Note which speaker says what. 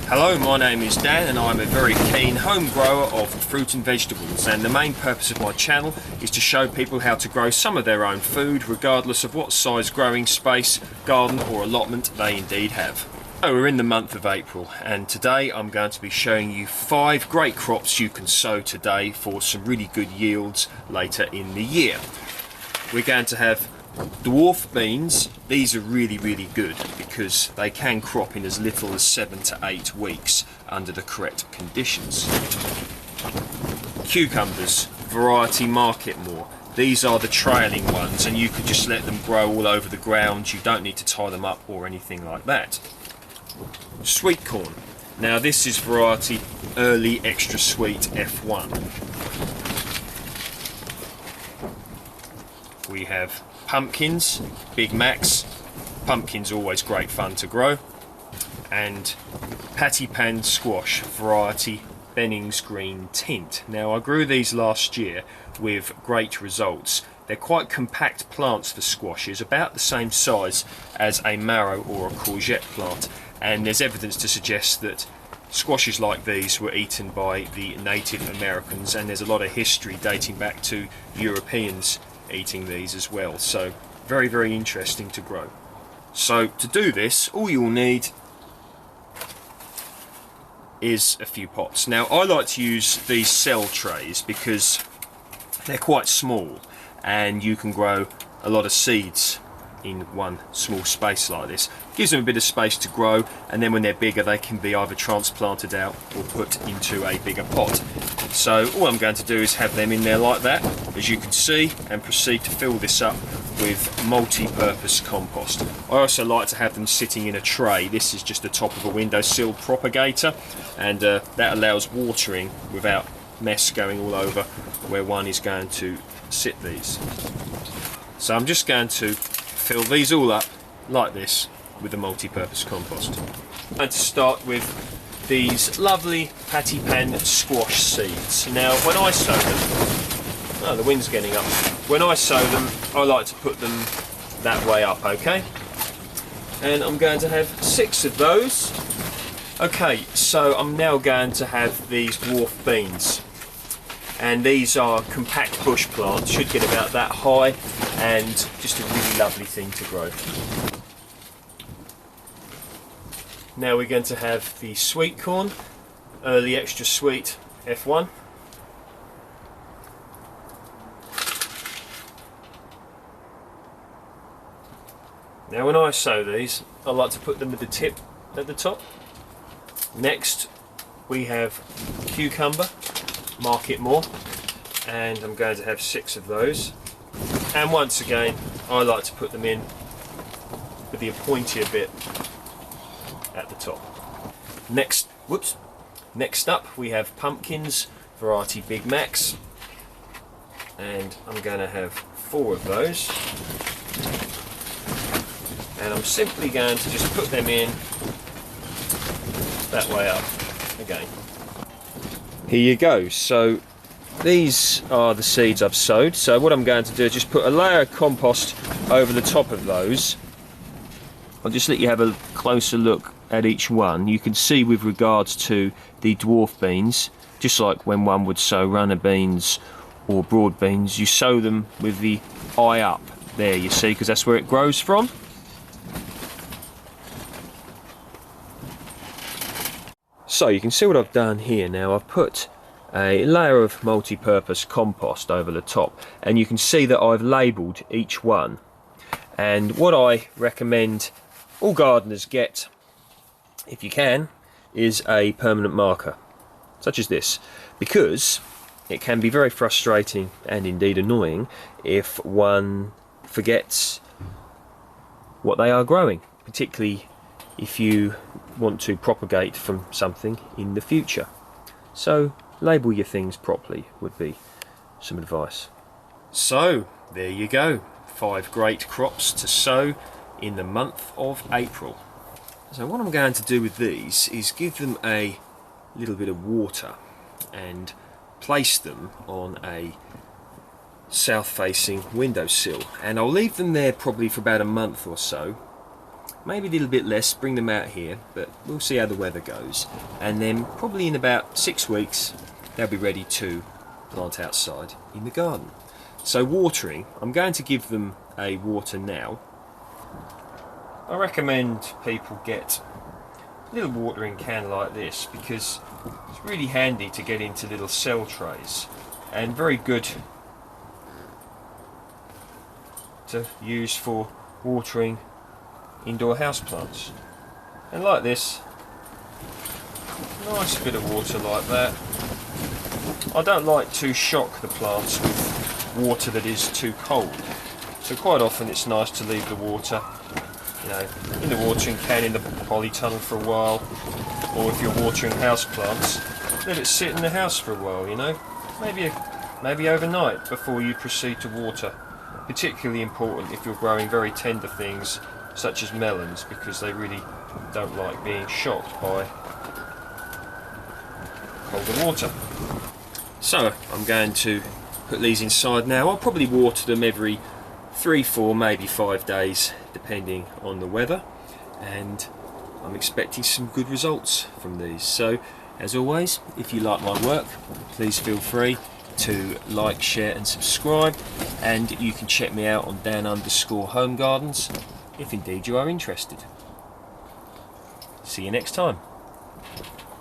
Speaker 1: Hello, my name is Dan and I'm a very keen home grower of fruit and vegetables, and the main purpose of my channel is to show people how to grow some of their own food regardless of what size growing space, garden or allotment they indeed have. So we're in the month of April and today I'm going to be showing you 5 great crops you can sow today for some really good yields later in the year. We're going to have dwarf beans. These are really good because they can crop in as little as 7 to 8 weeks under the correct conditions. Cucumbers, variety market more. These are the trailing ones and you could just let them grow all over the ground. You don't need to tie them up or anything like that. Sweetcorn. Now this is variety early extra sweet F1. We have pumpkins, Big Macs. Pumpkins always great fun to grow. And patty pan squash, variety Bennings Green Tint. Now I grew these last year with great results. They're quite compact plants for squashes, about the same size as a marrow or a courgette plant, and there's evidence to suggest that squashes like these were eaten by the Native Americans, and there's a lot of history dating back to Europeans eating these as well, so very interesting to grow. So to do this, all you'll need is a few pots. Now I like to use these cell trays because they're quite small and you can grow a lot of seeds in one small space like this. Gives them a bit of space to grow, and then when they're bigger they can be either transplanted out or put into a bigger pot. So all I'm going to do is have them in there like that, as you can see, and proceed to fill this up with multi-purpose compost. I also like to have them sitting in a tray. This is just the top of a windowsill propagator, and that allows watering without mess going all over where one is going to sit these. So I'm just going to fill these all up like this with the multi-purpose compost. I'm going to start with these lovely patty pan squash seeds. Now when I sow them, oh the wind's getting up, when I sow them I like to put them that way up, okay? And I'm going to have 6 of those. Okay, so I'm now going to have these dwarf beans. And these are compact bush plants, should get about that high, and just a really lovely thing to grow. Now we're going to have the sweet corn, early extra sweet F1. Now when I sow these, I like to put them with the tip at the top. Next we have cucumber, market more, and I'm going to have 6 of those. And once again I like to put them in with the pointier bit at the top. Next up we have pumpkins, variety Big Macs, and I'm going to have 4 of those, and I'm simply going to just put them in that way up again. Here you go. So these are the seeds I've sowed. So what I'm going to do is just put a layer of compost over the top of those. I'll just let you have a closer look at each one. You can see with regards to the dwarf beans, just like when one would sow runner beans or broad beans, you sow them with the eye up there, you see, because that's where it grows from. So you can see what I've done here now. I've put a layer of multi-purpose compost over the top, and you can see that I've labelled each one. And what I recommend all gardeners get, if you can, is a permanent marker, such as this, because it can be very frustrating and indeed annoying if one forgets what they are growing, particularly if you want to propagate from something in the future. So label your things properly would be some advice. So there you go, 5 great crops to sow in the month of April. So what I'm going to do with these is give them a little bit of water and place them on a south facing windowsill, and I'll leave them there probably for about a month or so, maybe a little bit less, bring them out here, but we'll see how the weather goes. And then probably in about 6 weeks they'll be ready to plant outside in the garden. So watering, I'm going to give them a water now. I recommend people get a little watering can like this because it's really handy to get into little cell trays and very good to use for watering indoor houseplants. And like this, nice bit of water like that. I don't like to shock the plants with water that is too cold, so quite often it's nice to leave the water, you know, in the watering can in the polytunnel for a while, or if you're watering houseplants, let it sit in the house for a while, you know, maybe overnight before you proceed to water. Particularly important if you're growing very tender things such as melons, because they really don't like being shocked by colder water. So I'm going to put these inside now. I'll probably water them every 3, 4, maybe 5 days depending on the weather, and I'm expecting some good results from these. So as always, if you like my work, please feel free to like, share and subscribe, and you can check me out on Dan_Home Gardens if indeed you are interested. See you next time.